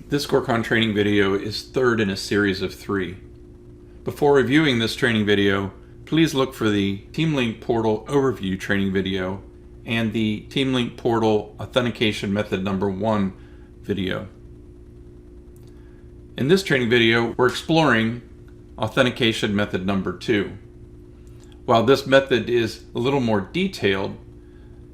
This Corecon training video is third in a series of 3. Before reviewing this training video, please look for the TeamLink portal overview training video and the TeamLink portal authentication method number 1 video. In this training video, we're exploring authentication method number 2. While this method is a little more detailed,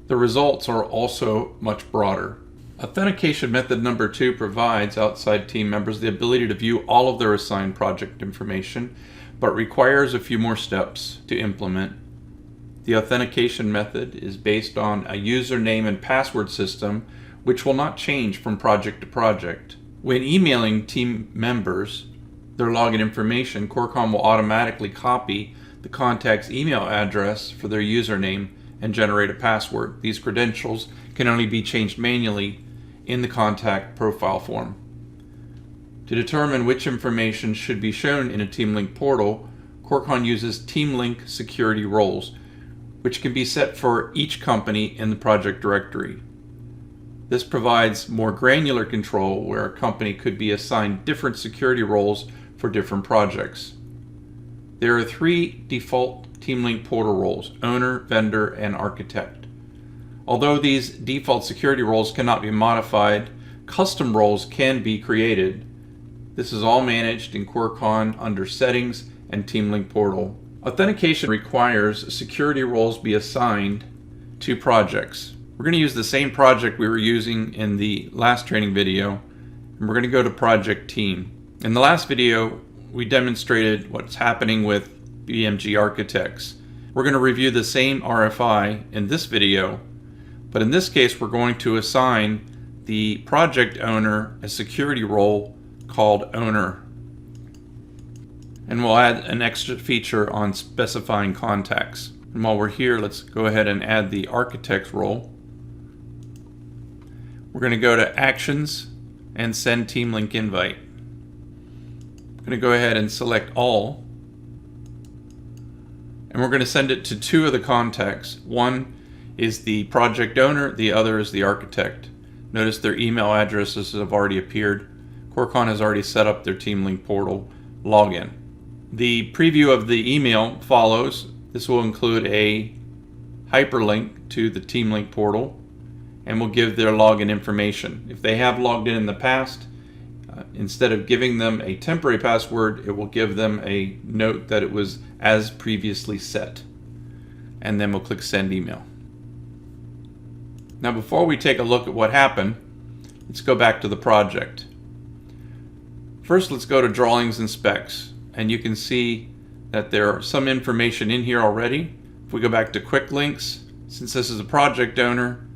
the results are also much broader. Authentication method number 2 provides outside team members the ability to view all of their assigned project information, but requires a few more steps to implement. The authentication method is based on a username and password system which will not change from project to project. When emailing team members their login information, Corecon will automatically copy the contact's email address for their username and generate a password. These credentials can only be changed manually in the contact profile form. To determine which information should be shown in a TeamLink portal, Corecon uses TeamLink security roles, which can be set for each company in the project directory. This provides more granular control where a company could be assigned different security roles for different projects. There are 3 default TeamLink portal roles: owner, vendor, and architect. Although these default security roles cannot be modified, custom roles can be created. This is all managed in Corecon under Settings and TeamLink Portal. Authentication requires security roles be assigned to projects. We're going to use the same project we were using in the last training video, and we're going to go to Project Team. In the last video, we demonstrated what's happening with BMG architects. We're going to review the same RFI in this video, but in this case we're going to assign the project owner a security role called owner. And we'll add an extra feature on specifying contacts. And while we're here, let's go ahead and add the architect role. We're going to go to Actions and Send TeamLink Invite. I'm going to go ahead and select All. And we're going to send it to 2 of the contacts. One is the project owner, the other is the architect. Notice their email addresses have already appeared. Corecon has already set up their TeamLink portal login. The preview of the email follows. This will include a hyperlink to the TeamLink portal and will give their login information. If they have logged in the past, instead of giving them a temporary password, it will give them a note that it was as previously set. And then we'll click Send Email. Now before we take a look at what happened, let's go back to the project. First, let's go to Drawings and Specs, and you can see that there are some information in here already. If we go back to Quick Links, since this is a project owner,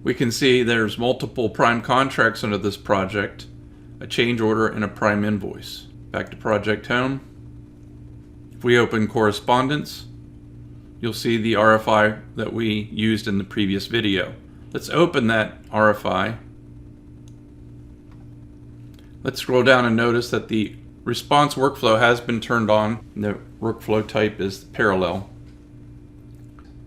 we can see there's multiple prime contracts under this project, a change order, and a prime invoice. Back to Project Home. If we open Correspondence, you'll see the RFI that we used in the previous video. Let's open that RFI. Let's scroll down and notice that the response workflow has been turned on. The workflow type is parallel.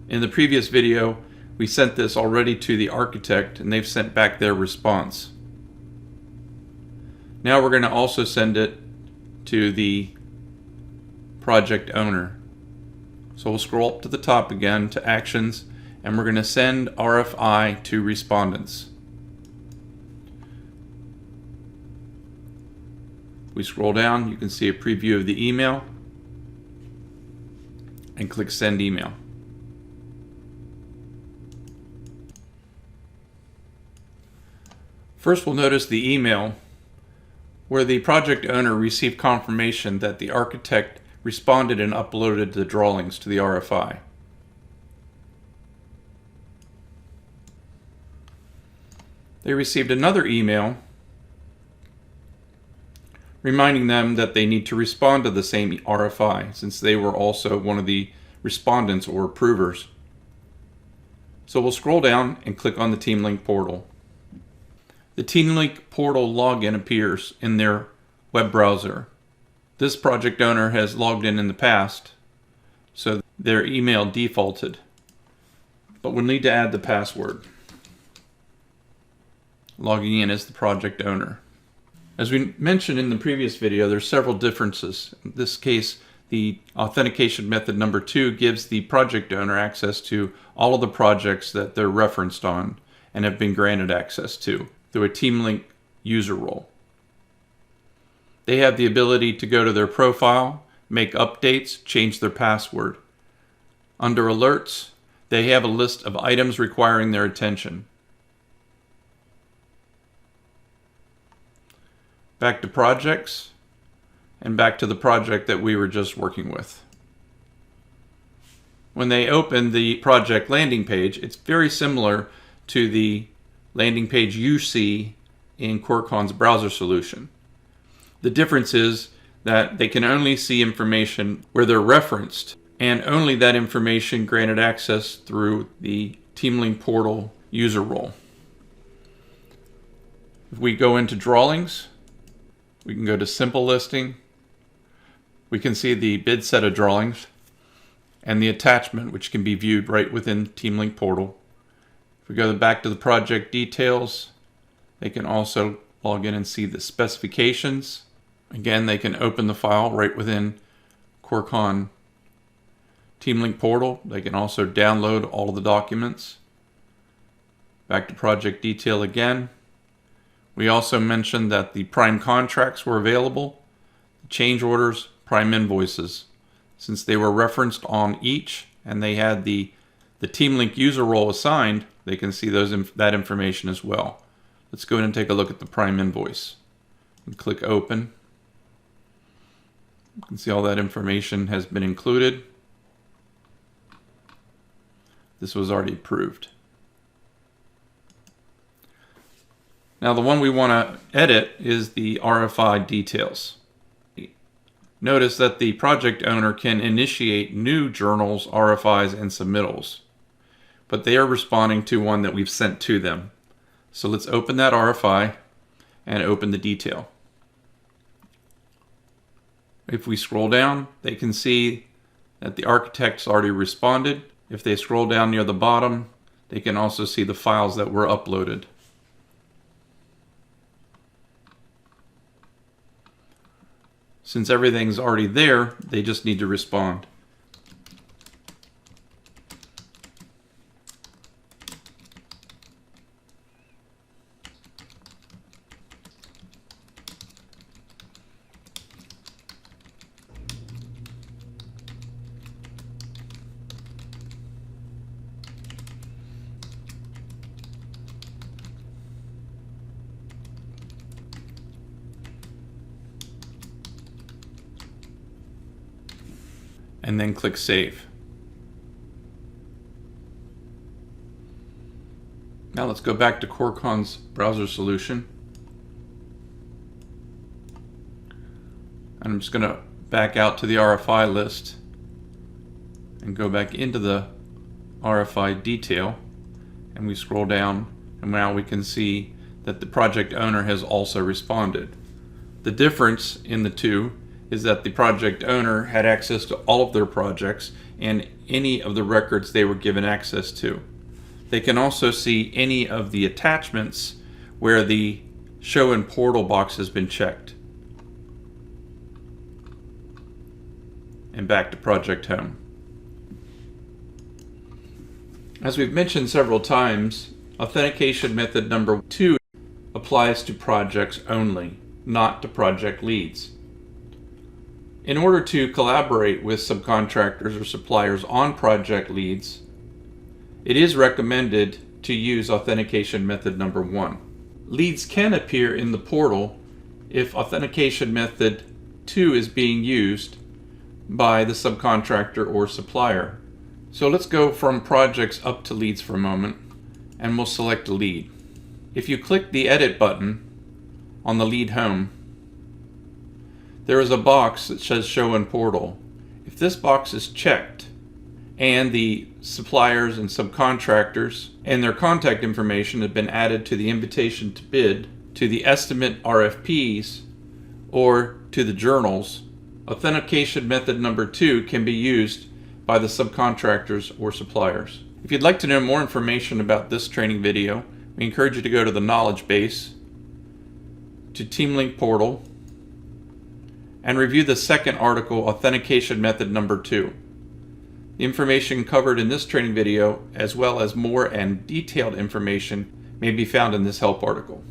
In the previous video, we sent this already to the architect and they've sent back their response. Now we're going to also send it to the project owner. So we'll scroll up to the top again to Actions, and we're going to send RFI to respondents. We scroll down, you can see a preview of the email, and click Send Email. First, we'll notice the email where the project owner received confirmation that the architect responded and uploaded the drawings to the RFI. They received another email reminding them that they need to respond to the same RFI since they were also one of the respondents or approvers. So we'll scroll down and click on the TeamLink portal. The TeamLink portal login appears in their web browser. This project owner has logged in the past, so their email defaulted. But we'll need to add the password. Logging in as the project owner. As we mentioned in the previous video, there's several differences. In this case, the authentication method number 2 gives the project owner access to all of the projects that they're referenced on and have been granted access to through a TeamLink user role. They have the ability to go to their profile, make updates, change their password. Under alerts, they have a list of items requiring their attention. Back to projects, and back to the project that we were just working with. When they open the project landing page, it's very similar to the landing page you see in Corecon's browser solution. The difference is that they can only see information where they're referenced, and only that information granted access through the TeamLink portal user role. If we go into drawings, we can go to simple listing. We can see the bid set of drawings and the attachment, which can be viewed right within TeamLink portal. If we go back to the project details, they can also log in and see the specifications. Again, they can open the file right within Corecon TeamLink portal. They can also download all of the documents. Back to project detail again. We also mentioned that the prime contracts were available, change orders, prime invoices. Since they were referenced on each and they had the TeamLink user role assigned, they can see that information as well. Let's go ahead and take a look at the prime invoice. And click open. You can see all that information has been included. This was already approved. Now the one we want to edit is the RFI details. Notice that the project owner can initiate new journals, RFIs, and submittals, but they are responding to one that we've sent to them. So let's open that RFI and open the detail. If we scroll down, they can see that the architect's already responded. If they scroll down near the bottom, they can also see the files that were uploaded. Since everything's already there, they just need to respond. And then click Save. Now let's go back to Corecon's browser solution. And I'm just going to back out to the RFI list and go back into the RFI detail. And we scroll down, and now we can see that the project owner has also responded. The difference in the two is that the project owner had access to all of their projects and any of the records they were given access to. They can also see any of the attachments where the Show in Portal box has been checked. And back to Project Home. As we've mentioned several times, authentication method number 2 applies to projects only, not to project leads. In order to collaborate with subcontractors or suppliers on project leads, it is recommended to use authentication method number 1. Leads can appear in the portal if authentication method 2 is being used by the subcontractor or supplier. So let's go from projects up to leads for a moment, and we'll select a lead. If you click the Edit button on the lead home, there is a box that says Show in Portal. If this box is checked and the suppliers and subcontractors and their contact information have been added to the invitation to bid, to the estimate RFPs, or to the journals, authentication method number 2 can be used by the subcontractors or suppliers. If you'd like to know more information about this training video, we encourage you to go to the knowledge base, to TeamLink portal and review the second article, Authentication Method Number 2. The information covered in this training video, as well as more and detailed information, may be found in this help article.